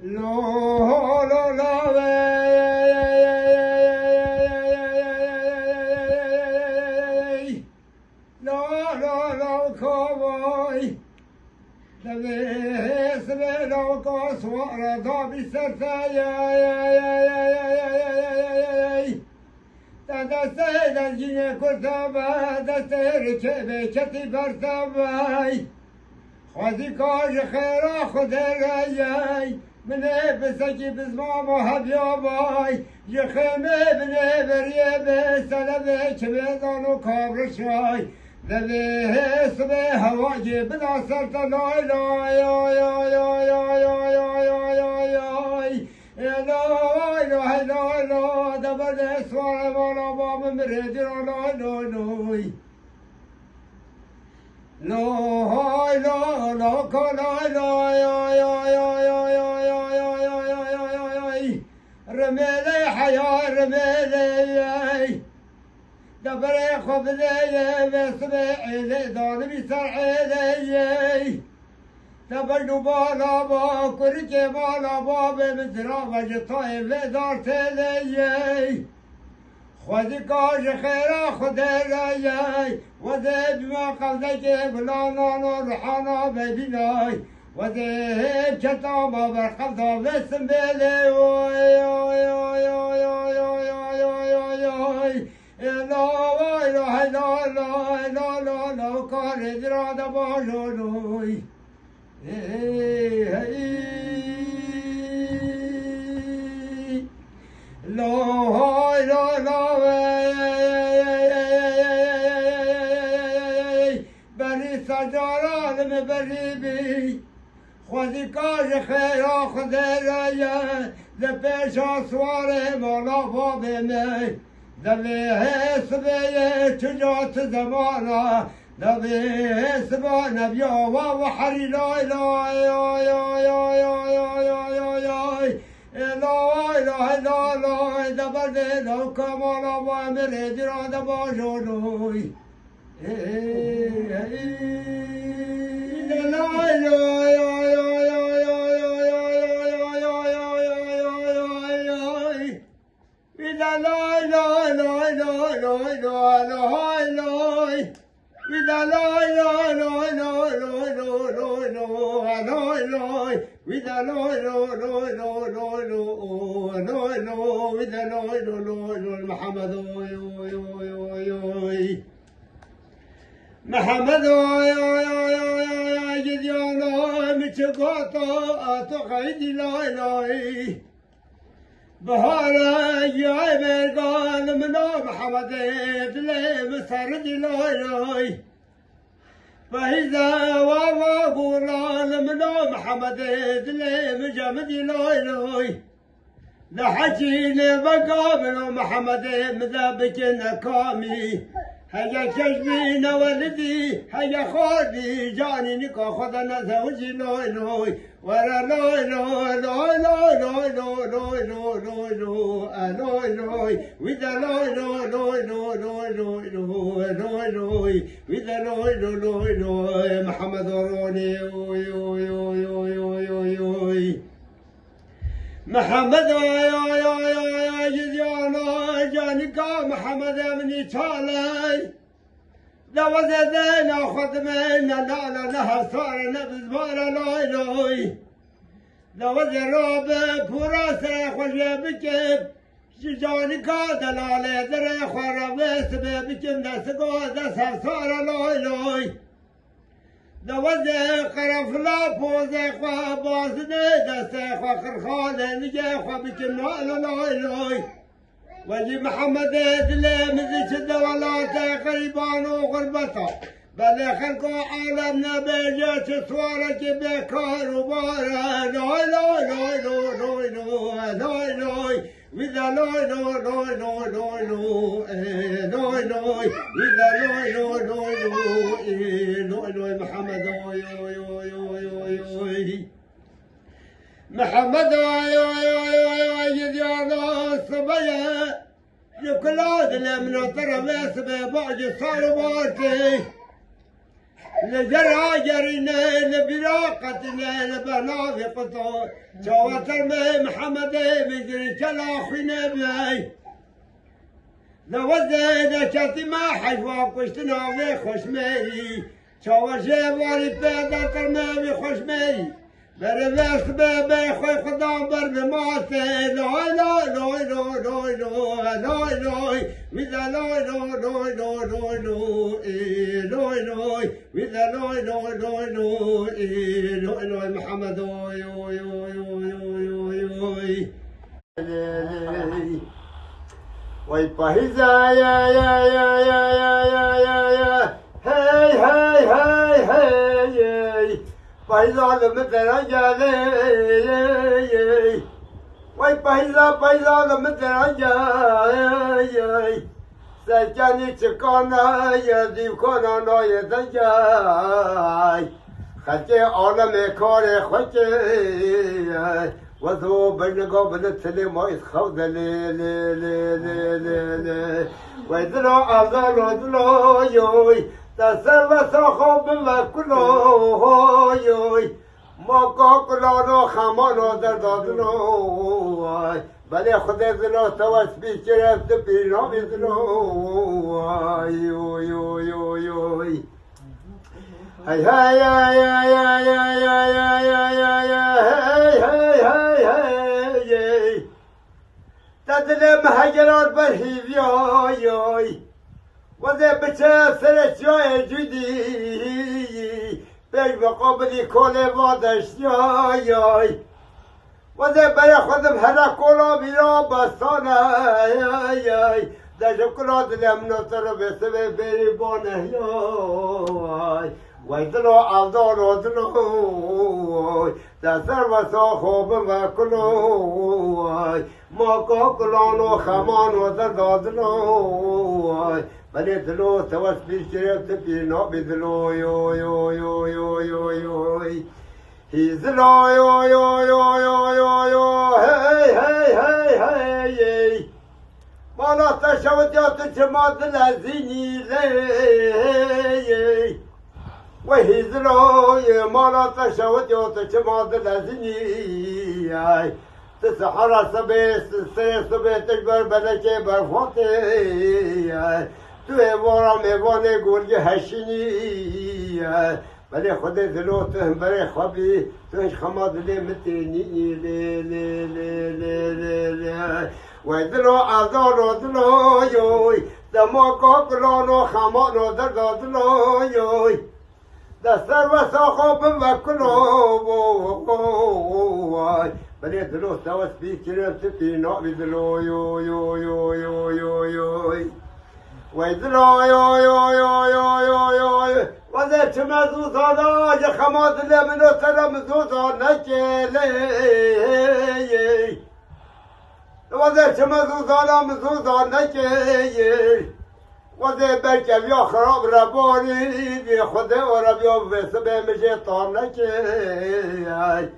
لا لا لا لا لا لا كوي تبي سبي لو كسوار ضابي تدستي الجنة كتابة دستي ركبي كتي برتبي خذي كاج خيرا خذ الرياي من بسكي بزمام وهبيا باي يخيمي بني بريبي سلبي كبيضان وكابر شاي ذبي سبي هواجي بلا سرط لاي لاي لاي لاي لاي لاي لاي لاي دبر سوار وانا باب مريد لاي لاي لاي لا لا لا كلا لا يا يا يا يا يا يا يا يا يا يا يا رميلي حيا رميلي دبري خبزي بسمعي دون بسرعي تبرد بالا با كركي بالا با بمزرا وجطاي بدار تلي خذي كاج خيرا خذ الرياي وذهب ما قبلك بلانا روحانا ببناي وذهب كتابة برخبطة بسم بلي لا كان درادة باجونوي لا لا لا بری سجاران بری بی خودی کاج خیرا خود رایا ز پیشا سوار مولا باب می دبی حسبی چجات زمانا دبی حسبا نبیا و حری لا لا یا یا یا یا یا یا یا لا لا لا لا دبر لو كمالا وامر جراد باجونوي محمد جديانا متشقاطا تقعد لا لا بهارا يا مرقان منا محمد دلي مسرد لا لا فإذا واوا قران منا محمد دلي مجمد لا لا لحجيني بقى من محمد مذابك نكامي هيا كشبين ولدي هيا خالي جاني نكا خدنا زوجي لوي لوي ورا لوي لوي لوي لوي لوي لوي لوي لوي لوي لوي وذا لوي لوي لوي لوي لوي لوي لوي لوي وذا لوي لوي لوي محمد روني محمد يا جديانا جانكا محمد مني تالي دوز ذينا خدمنا لا لها صار نبز بارا لاي لاي دوز راب براسة خوشي بكب جانكا دلالي دري خورا ويسبي بكم دسقو دسا صار لاي لاي دوزه قرف لا پوزه خوا بازده دسته خوا خرخاله نگه خوا بکن نالا لای لای ولی محمد دل مزش دولات قریبان و غربتا بله خلق عالم نبیجه چه سواره که بکار و باره لای لای لای لای لای لای لای وذا لای لای لای لای لای لای لای وذا لای لای لای لای لای محمد محمد يا صبيا يكلاد من طرف اسبه بعد صار بارتي لجراجرنا لبراقتنا لبناوي قطار شواتر محمد مجري كلاخنا بلاي لوزينا شاتما حجوا قشتنا وخش ميري شواشي واري بيدا ترمي خوش ميري برفاس بابي خوي خدام برنماسي لوي لوي لوي لوي لوي لوي لوي لوي وذا لوي لوي لوي لوي لوي لوي لوي لوي وذا لوي لوي لوي لوي لوي لوي محمد اوي اوي اوي اوي اوي اوي وي باهيزا يا يا يا يا يا يا يا يا هاي هاي هاي هاي باهيزا لمثل جالي وي باهيزا باهيزا لمثل جالي سجاني تكونا يدي كونا نو يدجاي خلتي عالم كوري خوتي وذو بنقو بنتلي ما يتخوض لي لي لي لي لي لي ويدلو عذرو دلو يوي تسر سخوب ما كلو يوي ما كاكلانو خمانو دردادلو بلي خدي دلو توس بيشرف تبينو بيدلو يوي يوي يوي يوي هاي هاي هاي هاي هاي هاي هاي هاي هاي هاي هاي تدلم هجرات برهيب يوي وذي بتاثر شوي جدي بيج مقابلي كولي بادش يوي وذي برخذ بهلا كولا بلا بسانا يوي دا شكرات لمنو تربي سبي بيري بونه يوي ويدلو عالدور ودلو تسر وساخو بمكلو ما كاكلانو خمانو دردادلو بلي دلو توس بيشرب تبينو بدلو يو يو يو يو يو يو هيزلو يو يو يو يو يو يو هاي هاي هاي هاي مالا تشوت يا تشمات الهزيني لي وهيزلو يا مالا تشوت يا تشمات الهزيني تسحر سبيس سبيس تكبر بلكي برفوتي توي ورا ميواني قول هشيني بلي خدي ذلوته بري خبي توش خماد لي متيني لي لي لي لي لي ويدلو عذارو دلو يوي دمو كوكلانو خمانو دردو يوي دستر وساخو بمكلو بلي دلو توس بيكرم تبينو بدلو يو يو يو يو يو يو ويدلو يو يو يو يو يو يو وذا تمزوز هذا جخمات اللي منو تلمزوز نكيلي وذا تمزوز هذا مزوز نكيلي وذا بركب يا خراب رباني بي خده وربيو بسبه مجي طار نكيلي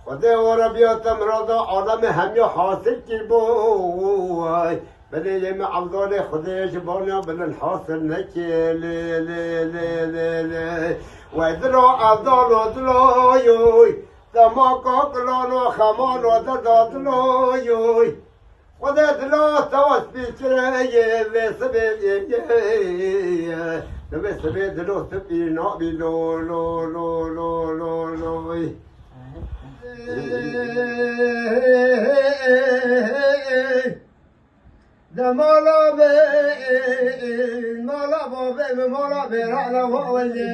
خده وربيو تمرضا عالم همي حاصل كيبوي بلي يم عبدالله خده جبانا بلن حاصل نكيلي لي لي لي لي ويدلو عبدالله دلو يوي تما كاكلانو خمانو دردادلو يوي خده دلو توس بيكري بسبه بسبه دلو تبينا بلو لو لو لو لو لو ده مالا بي مالا بابي مالا بي رعنا وولي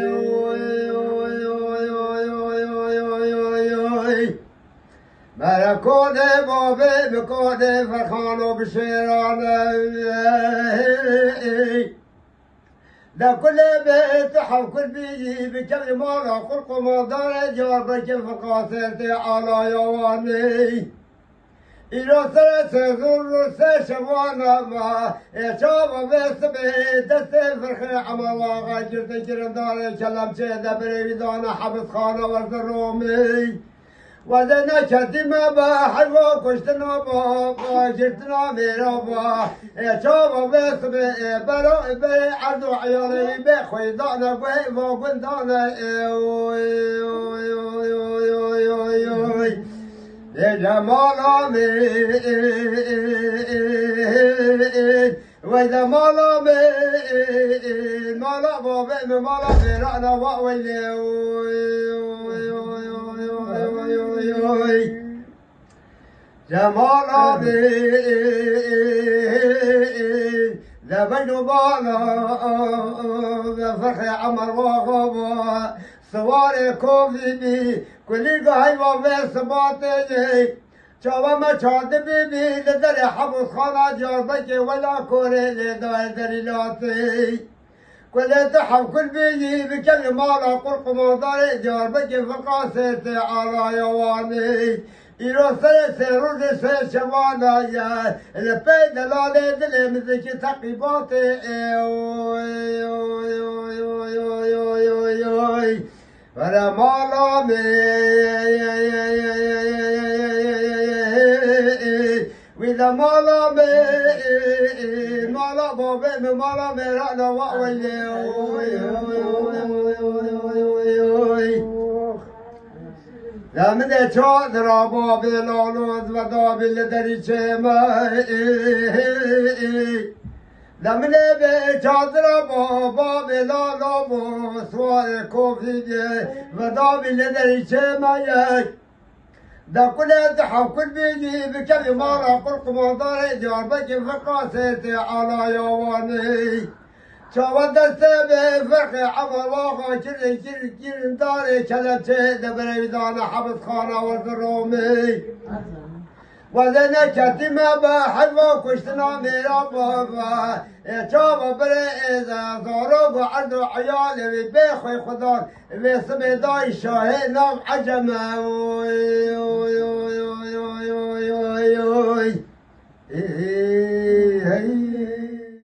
بركودي بابي بكودي فرخانو بشيرانا ده كل بيت حوكل بيجي بكل مالا خلق مدار جواب كيف قاسرتي على يواني إلو ثلاثة ذر سشوانا ما يشاب بس بيت السفر عملا غاجر تجرن دار كلام شيدا بريدانا حبس خانة ورد الرومي وزنا كتما بحلوة كشتنا بابا جرتنا ميرابا شابا بس برا بعدو عيالي بخيدانا وقندانا يا جمال وإذا مالا مالا بابا مالا برانا وأولي جمال ذبن بالا بفرح عمر وغابا سوار كوفي كل قاي وبس باطني شوا ما شاد بيبي لدر حبس خانا جربك ولا كوري لدار دريلاتي كل تحب كل بيجي بكل مالا قرق مدار جربك فقاسة على يواني إيرو سيرو سير شوانا يا البيت لا لدل مزكي تقيباتي ولا مالا وإذا مالا مالا بابا مالا مرانا وأولي لمن چادر باب لالوز و دابل دری چما لمن به چادر باب لالو سوار کوفی و دابل دری چما دا كل دحو كل بيجي بكل مرة قرق مدار جاربك فقاسة على يواني شاود السبب فرق عمر واقع كل داري كلبته دبريدان حبس خانة والرومي وزنا كتما بحلوة كشتنا ميرا بابا شابا بريزا زاروب وعدو عيالي بيخوي خدار بسمي داي شاهي نام عجمة وي